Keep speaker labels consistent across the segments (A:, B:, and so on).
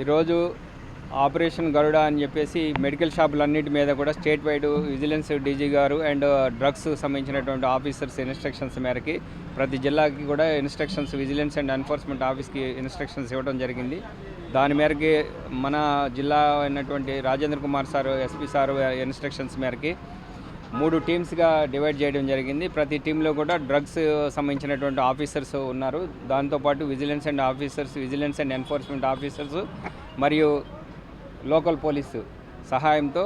A: ఈరోజు ఆపరేషన్ గరుడ అని చెప్పేసి మెడికల్ షాపులన్నిటి మీద కూడా స్టేట్ వైడ్ విజిలెన్స్ డీజీ గారు అండ్ డ్రగ్స్ సంబంధించినటువంటి ఆఫీసర్స్ ఇన్స్ట్రక్షన్స్ మేరకి ప్రతి జిల్లాకి కూడా ఇన్స్ట్రక్షన్స్ విజిలెన్స్ అండ్ ఎన్ఫోర్స్మెంట్ ఆఫీస్కి ఇన్స్ట్రక్షన్స్ ఇవ్వడం జరిగింది. దాని మేరకి మన జిల్లా అయినటువంటి Rajendra Kumar sir SP sir instructions మేరకి 3 టీమ్స్గా డివైడ్ చేయడం జరిగింది. ప్రతి టీంలో కూడా డ్రగ్స్ సంబంధించినటువంటి ఆఫీసర్స్ ఉన్నారు. దాంతోపాటు విజిలెన్స్ అండ్ ఎన్ఫోర్స్మెంట్ ఆఫీసర్స్ మరియు లోకల్ పోలీసు సహాయంతో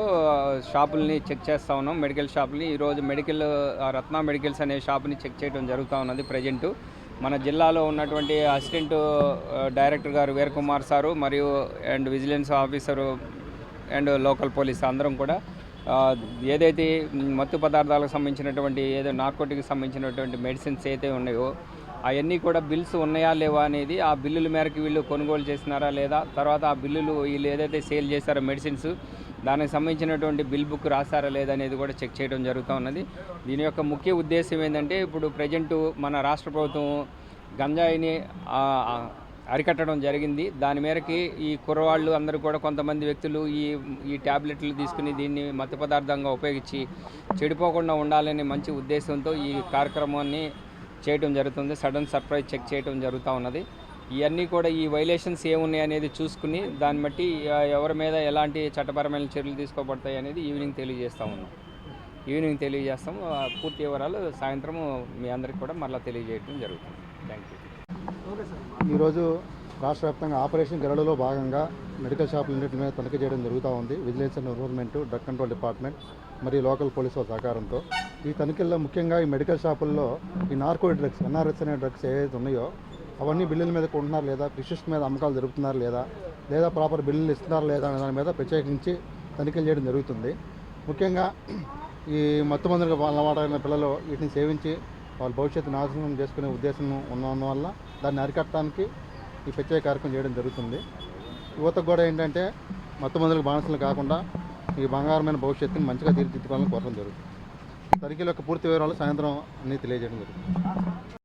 A: షాపుల్ని చెక్ చేస్తూ ఉన్నాం. మెడికల్ షాపుల్ని ఈరోజు రత్న మెడికల్స్ అనే షాపుని చెక్ చేయడం జరుగుతూ ఉన్నది. ప్రజెంటు మన జిల్లాలో ఉన్నటువంటి అసిస్టెంట్ డైరెక్టర్ గారు వీరకుమార్ సారు మరియు and vigilance officer and local police అందరం కూడా ఏదైతే మత్తు పదార్థాలకు సంబంధించినటువంటి నార్కోటిక్కి సంబంధించినటువంటి మెడిసిన్స్ అయితే ఉన్నాయో అవన్నీ కూడా బిల్స్ ఉన్నాయా లేవా అనేది ఆ బిల్లుల మేరకు వీళ్ళు కొనుగోలు చేసినారా లేదా, తర్వాత ఆ బిల్లులు వీళ్ళు ఏదైతే సేల్ చేశారో మెడిసిన్స్ దానికి సంబంధించినటువంటి బిల్ బుక్ రాశారా లేదా అనేది కూడా చెక్ చేయడం జరుగుతూ ఉన్నది. దీని యొక్క ముఖ్య ఉద్దేశం ఏంటంటే ఇప్పుడు ప్రజెంటు మన రాష్ట్ర ప్రభుత్వం గంజాయిని అరికట్టడం జరిగింది. దాని మేరకి ఈ కుర్రవాళ్ళు అందరూ కూడా కొంతమంది వ్యక్తులు ఈ ట్యాబ్లెట్లు తీసుకుని దీన్ని మత్తు పదార్థంగా ఉపయోగించి చెడిపోకుండా ఉండాలనే మంచి ఉద్దేశంతో ఈ కార్యక్రమాన్ని చేయడం జరుగుతుంది. సడన్ సర్ప్రైజ్ చెక్ చేయడం జరుగుతూ ఉన్నది. ఇవన్నీ కూడా ఈ వైలేషన్స్ ఏమున్నాయి అనేది చూసుకుని దాన్ని బట్టి ఎవరి మీద ఎలాంటి చట్టపరమైన చర్యలు తీసుకోబడతాయి అనేది ఈవినింగ్ తెలియజేస్తాం. పూర్తి వివరాలు సాయంత్రం మీ అందరికీ కూడా మరలా తెలియజేయడం జరుగుతుంది. Thank you.
B: ఈరోజు రాష్ట్ర వ్యాప్తంగా ఆపరేషన్ గరుడలో భాగంగా మెడికల్ షాపులన్నింటి మీద తనిఖీ చేయడం జరుగుతూ ఉంది. Vigilance and enforcement, drug control department మరియు లోకల్ పోలీసుల సహకారంతో ఈ తనిఖీల్లో ముఖ్యంగా ఈ మెడికల్ షాపుల్లో ఈ నార్కోటిక్ డ్రగ్స్, ఎన్ఆర్ఎస్ అనే డ్రగ్స్ ఏవైతే ఉన్నాయో అవన్నీ బిల్లుల మీద కొంటున్నారు లేదా, ప్రిస్క్రిప్షన్ మీద అమ్మకాలు జరుపుతున్నారు లేదా ప్రాపర్ బిల్లులు ఇస్తున్నారు లేదా అనే దాని మీద ప్రత్యేకించి తనిఖీలు చేయడం జరుగుతుంది. ముఖ్యంగా ఈ మత్తు మందులకు అలవాటైన పిల్లలు వీటిని సేవించి వాళ్ళ భవిష్యత్తు నాశనం చేసుకునే ఉద్దేశం ఉన్నందువల్ల దాన్ని అరికట్టడానికి ఈ ప్రత్యేక కార్యక్రమం చేయడం జరుగుతుంది. యువతకు కూడా ఏంటంటే మత్తు మందులకు బానిసలు కాకుండా ఈ బంగారమైన భవిష్యత్తుని మంచిగా తీర్చిదిద్దుకోవాలని కోరడం జరుగుతుంది. తనిఖీల యొక్క పూర్తి వివరాలు సాయంత్రం అన్నీ తెలియజేయడం జరుగుతుంది.